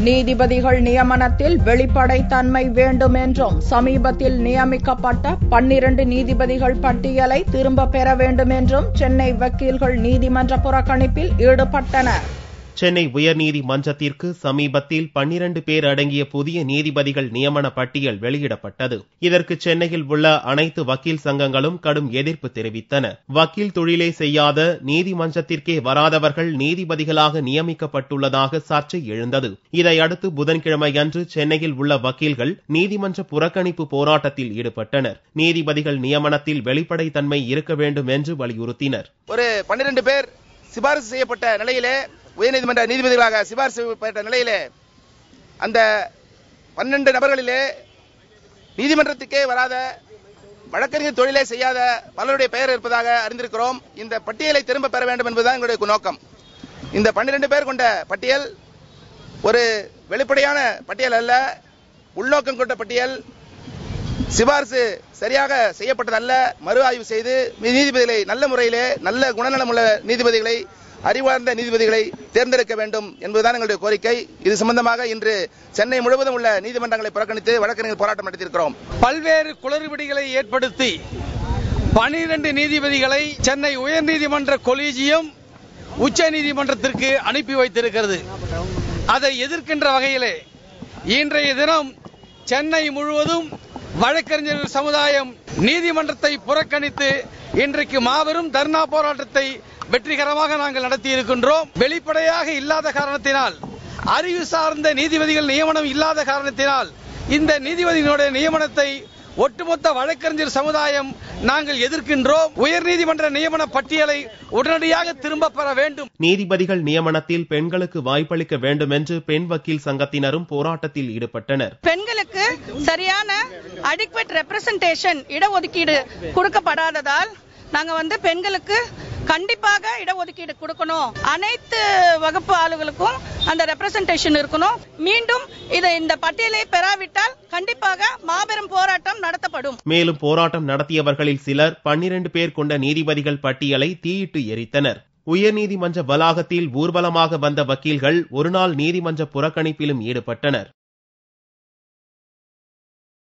நீதிபதிகள் நியமனத்தில் வெளிப்படைத்தன்மை வேண்டும் என்றும் சமீபத்தில் நியமிக்கப்பட்ட 12 நீதிபதிகள் பட்டியலை திரும்ப பெற வேண்டும் என்றும் சென்னை வக்கீல்கள் நீதிமன்ற புறக்கணிப்பில் ஈடுபட்டனர். சென்னை உயர்நீதிமன்றத்திற்கு சமீபத்தில் 12 பேர் அடங்கிய புதிய நீதிபதிகள் நியமன பட்டியல் வெளியிடப்பட்டது. இதற்கு சென்னையில் உள்ள அனைத்து வக்கீல் சங்கங்களும் கடும் எதிர்ப்பு தெரிவித்தன. வக்கீல் தொழிலை செய்யாத, நீதிமன்றத்திற்கே வராதவர்கள் நீதிபதிகளாக நியமிக்கப்பட்டுள்ளதாக சர்ச்சை எழுந்தது. இதையடுத்து புதன்கிழமையன்று சென்னையில் உள்ள வக்கீல்கள் நீதிமன்ற புறக்கணிப்பு போராட்டத்தில் ஈடுபட்டனர். நீதிபதிகள் நியமனத்தில் வெளிப்படைத்தன்மை இருக்க வேண்டும் என்று வலியுறுத்தினர். ஒரு 12 பேர் சிபாரிசு செய்யப்பட்ட நிலையிலே, உயர்நீதிமன்ற நீதிபதிகளாக சிபாரிசு செய்யப்பட்ட நிலையிலே, அந்த 12 நபர்களிலே நீதிமன்றத்துக்கே வராத, வழக்கறிஞர் தொழிலை செய்யாத பலருடைய பெயர் இருப்பதாக அறிந்திருக்கிறோம். இந்த பட்டியலை திரும்ப பெற வேண்டும் என்பதுதான் எங்களுடைய நோக்கம். இந்த 12 பேர் கொண்ட பட்டியல் ஒரு வெளிப்படையான பட்டியல் அல்ல, உள்நோக்கம் கொண்ட பட்டியல். சிபாரிசு சரியாக செய்யப்பட்டதல்ல. மறு ஆய்வு செய்து நீதிபதிகளை நல்ல முறையிலே, நல்ல குணநலமுள்ள நீதிபதிகளை, அறிவார்ந்த நீதிபதிகளை தேர்ந்தெடுக்க வேண்டும் என்பதுதான் எங்களுடைய கோரிக்கை. இது சம்பந்தமாக இன்று சென்னை முழுவதும் உள்ள நீதிமன்றங்களை புறக்கணித்து வழக்கறிஞர்கள் போராட்டம் நடத்தியிருக்கிறோம். பல்வேறு குளறுபடிகளை ஏற்படுத்தி 12 நீதிபதிகளை சென்னை உயர்நீதிமன்ற கொலீஜியம் உச்ச நீதிமன்றத்திற்கு அனுப்பி வைத்திருக்கிறது. அதை எதிர்க்கின்ற வகையிலே இன்றைய தினம் சென்னை முழுவதும் வழக்கறிஞர்கள் சமுதாயம் நீதிமன்றத்தை புறக்கணித்து இன்றைக்கு மாபெரும் தர்ணா போராட்டத்தை வெற்றிகரமாக நாங்கள் நடத்தி இருக்கின்றோம். வெளிப்படையாக இல்லாத காரணத்தினால், அறிவு சார்ந்த நீதிபதிகள் நியமனம் இல்லாத காரணத்தினால் இந்த நீதிபதிகளுடைய நியமனத்தை ஒட்டுமொத்த வழக்கறிஞர் சமுதாயம் நாங்கள் எதிர்க்கின்றோம். உயர்நீதிமன்ற நியமன பட்டியலை உடனடியாக திரும்ப பெற வேண்டும். நீதிபதிகள் நியமனத்தில் பெண்களுக்கு வாய்ப்பளிக்க வேண்டும் என்று பெண் வக்கீல் சங்கத்தினரும் போராட்டத்தில் ஈடுபட்டனர். பெண்களுக்கு சரியான அடிக்வெட் ரெப்ரசன்டேஷன், இடஒதுக்கீடு கொடுக்கப்படாததால் நாங்க பெண்களுக்கு கண்டிப்பாக இடஒதுக்கீடு கொடுக்கணும். அனைத்து வகுப்பு ஆளுகளுக்கும் அந்த ரெப்ரசன்டேஷன் இருக்கணும். மீண்டும் இந்த பட்டியலை பெறாவிட்டால் கண்டிப்பாக மாபெரும் போராட்டம் நடத்தப்படும். மேலும் போராட்டம் நடத்தியவர்களில் சிலர் 12 பேர் கொண்ட நீதிபதிகள் பட்டியலை தீயிட்டு எரித்தனர். உயர்நீதிமன்ற வளாகத்தில் ஊர்வலமாக வந்த வக்கீல்கள் ஒருநாள் நீதிமன்ற புறக்கணிப்பிலும் ஈடுபட்டனர்.